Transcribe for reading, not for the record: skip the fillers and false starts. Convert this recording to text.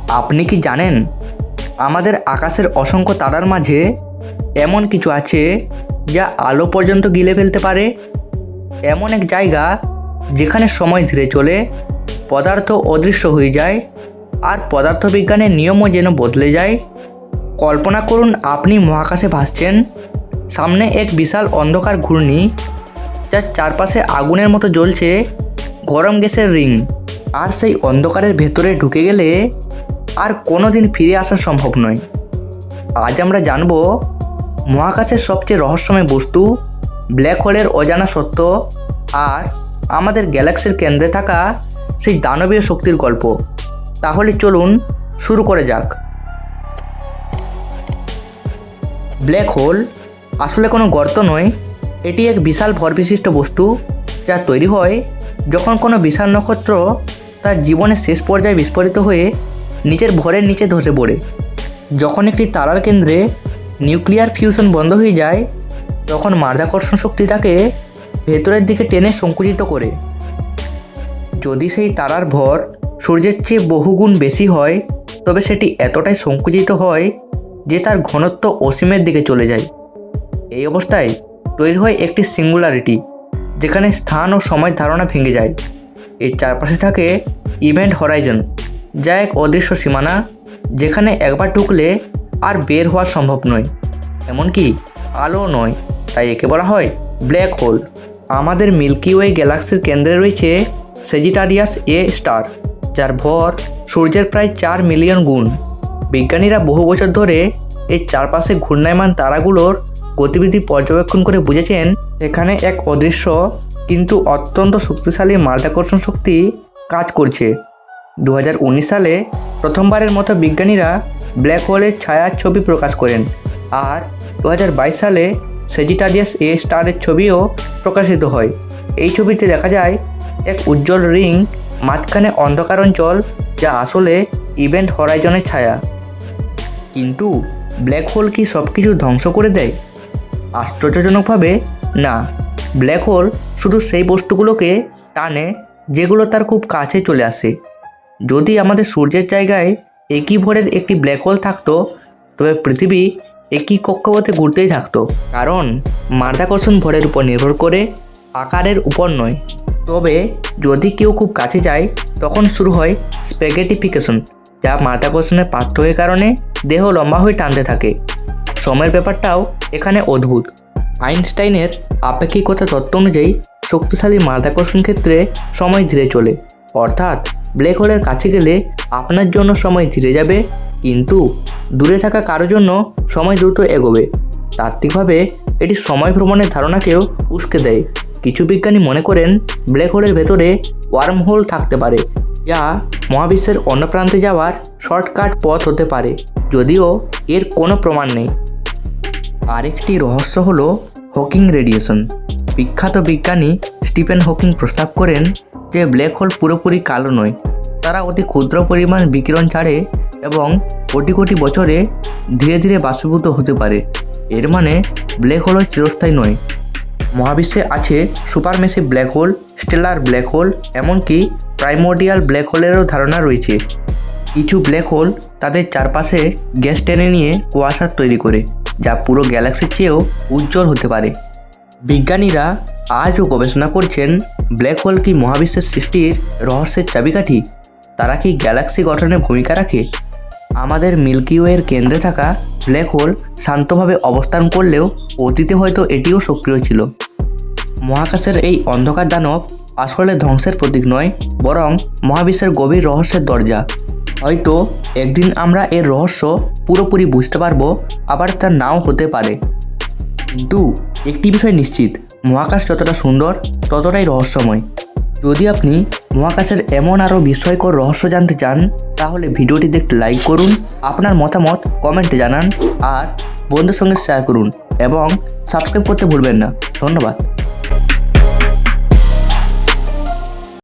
আপনি কি জানেন আমাদের আকাশের অসংখ্য তারার মাঝে এমন কিছু আছে যা আলো পর্যন্ত গিলে ফেলতে পারে? এমন এক জায়গা যেখানে সময় ধীরে চলে, পদার্থ অদৃশ্য হয়ে যায়, আর পদার্থবিজ্ঞানের নিয়মও যেন বদলে যায়। কল্পনা করুন আপনি মহাকাশে ভাসছেন, সামনে এক বিশাল অন্ধকার ঘূর্ণি, যার চারপাশে আগুনের মতো জ্বলছে গরম গ্যাসের রিং। আর সেই অন্ধকারের ভেতরে ঢুকে গেলে আর কোনো দিন ফিরে আসা সম্ভব নয়। আজ আমরা জানব মহাকাশের সবচেয়ে রহস্যময় বস্তু, ব্ল্যাক হোলের অজানা সত্য, আর আমাদের গ্যালাক্সির কেন্দ্রে থাকা সেই দানবীয় শক্তির গল্প। তাহলে চলুন শুরু করে যাক। ব্ল্যাক হোল আসলে কোনো গর্ত নয়, এটি এক বিশাল ভরবিশিষ্ট বস্তু যা তৈরি হয় যখন কোনো বিশাল নক্ষত্র তার জীবনের শেষ পর্যায়ে বিস্ফোরিত হয়ে নিজের ভরের নিচে ধসে পড়ে। যখন একটি তারার কেন্দ্রে নিউক্লিয়ার ফিউশন বন্ধ হয়ে যায়, তখন মাধ্যাকর্ষণ শক্তি তাকে ভেতরের দিকে টেনে সংকুচিত করে। যদি সেই তারার ভর সূর্যের চেয়ে বহুগুণ বেশি হয়, তবে সেটি এতটাই সংকুচিত হয় যে তার ঘনত্ব অসীমের দিকে চলে যায়। এই অবস্থায় তৈরি হয় একটি সিঙ্গুলারিটি, যেখানে স্থান ও সময় ধারণা ভেঙে যায়। এর চারপাশে থাকে ইভেন্ট হরাইজন, যা এক অদৃশ্য সীমানা, যেখানে একবার ঢুকলে আর বের হওয়া সম্ভব নয়, এমনকি আলো নয়। তাই একে বলা হয় ব্ল্যাক হোল। আমাদের মিল্কি ওয়ে গ্যালাক্সির কেন্দ্রে রয়েছে সেজিটারিয়াস এ স্টার, যার ভর সূর্যের প্রায় 4 মিলিয়ন গুণ। বিজ্ঞানীরা বহু বছর ধরে এর চারপাশে ঘূর্ণায়মান তারাগুলোর গতিবিধি পর্যবেক্ষণ করে বুঝেছেন এখানে এক অদৃশ্য কিন্তু অত্যন্ত শক্তিশালী মাধ্যাকর্ষণ শক্তি কাজ করছে। 2019 সালে প্রথমবারের মতো বিজ্ঞানীরা ব্ল্যাক হোলের ছায়ার ছবি প্রকাশ করেন, আর 2022 সালে সেজিটারিয়াস এ স্টারের ছবিও প্রকাশিত হয়। এই ছবিতে দেখা যায় এক উজ্জ্বল রিং, মাঝখানে অন্ধকার অঞ্চল, যা আসলে ইভেন্ট হরাইজনের ছায়া। কিন্তু ব্ল্যাক হোল কি সব কিছু ধ্বংস করে দেয়? আশ্চর্যজনকভাবে না। ব্ল্যাক হোল শুধু সেই বস্তুগুলোকে টানে যেগুলো তার খুব কাছে চলে আসে। যদি আমাদের সূর্যের জায়গায় একই ভরের একটি ব্ল্যাক হোল থাকতো, তবে পৃথিবী একই কক্ষপথে ঘুরতেই থাকতো, কারণ মাধ্যাকর্ষণ ভরের উপর নির্ভর করে, আকারের উপর নয়। তবে যদি কেউ খুব কাছে যায়, তখন শুরু হয় স্প্যাগেটিফিকেশন, যা মাধ্যাকর্ষণের পার্থক্যের কারণে দেহ লম্বা হয়ে টানতে থাকে। সময়ের ব্যাপারটাও এখানে অদ্ভুত। আইনস্টাইনের আপেক্ষিকতা তত্ত্ব অনুযায়ী শক্তিশালী মাধ্যাকর্ষণ ক্ষেত্রে সময় ধীরে চলে, অর্থাৎ ব্ল্যাক হোলের কাছে গেলে আপনার জন্য সময় ধীরে যাবে, কিন্তু দূরে থাকা কারোর জন্য সময় দ্রুত এগোবে। তাত্ত্বিকভাবে এটি সময় ভ্রমণের ধারণাকেও উস্কে দেয়। কিছু বিজ্ঞানী মনে করেন ব্ল্যাক হোলের ভেতরে ওয়ার্ম হোল থাকতে পারে, যা মহাবিশ্বের অন্য প্রান্তে যাওয়ার শর্টকাট পথ হতে পারে, যদিও এর কোনো প্রমাণ নেই। আরেকটি রহস্য হলো হকিং রেডিয়েশন। বিখ্যাত বিজ্ঞানী স্টিফেন হকিং প্রস্তাব করেন যে ব্ল্যাক হোল পুরোপুরি কালো নয়, তারা অতি ক্ষুদ্র পরিমাণ বিকিরণ ছাড়ে এবং কোটি কোটি বছরে ধীরে ধীরে বাষ্পীভূত হতে পারে। এর মানে ব্ল্যাক হোল চিরস্থায়ী নয়। মহাবিশ্বে আছে supermassive black hole, stellar black hole, এমনকি প্রাইমোর্ডিয়াল ব্ল্যাক হোলেরও ধারণা রয়েছে। কিছু ব্ল্যাক হোল তাদের চারপাশে গ্যাস টেনে নিয়ে কুয়াশা তৈরি করে, যা পুরো গ্যালাক্সির চেয়েও উজ্জ্বল হতে পারে। বিজ্ঞানীরা আজও গবেষণা করছেন ব্ল্যাক হোল কি মহাবিশ্বের সৃষ্টির রহস্যের চাবিকাঠি? তারা কি গ্যালাক্সি গঠনে ভূমিকা রাখে? আমাদের মিল্কি ওয়ের কেন্দ্রে থাকা ব্ল্যাক হোল শান্তভাবে অবস্থান করলেও অতীতে হয়তো এটিও সক্রিয় ছিল। মহাকাশের এই অন্ধকার দানব আসলে ধ্বংসের প্রতীক নয়, বরং মহাবিশ্বের গভীর রহস্যের দরজা। হয়তো একদিন আমরা এর রহস্য পুরোপুরি বুঝতে পারবো, আবার তা নাও হতে পারে। কিন্তু একটি বিষয় নিশ্চিত, মহাকাশ যতটা সুন্দর ততটাই রহস্যময়। যদি আপনি মহাকাশের এমন আরও বিস্ময়কর রহস্য জানতে চান, তাহলে ভিডিওটিতে একটি লাইক করুন, আপনার মতামত কমেন্টে জানান, আর বন্ধুদের সঙ্গে শেয়ার করুন এবং সাবস্ক্রাইব করতে ভুলবেন না। ধন্যবাদ।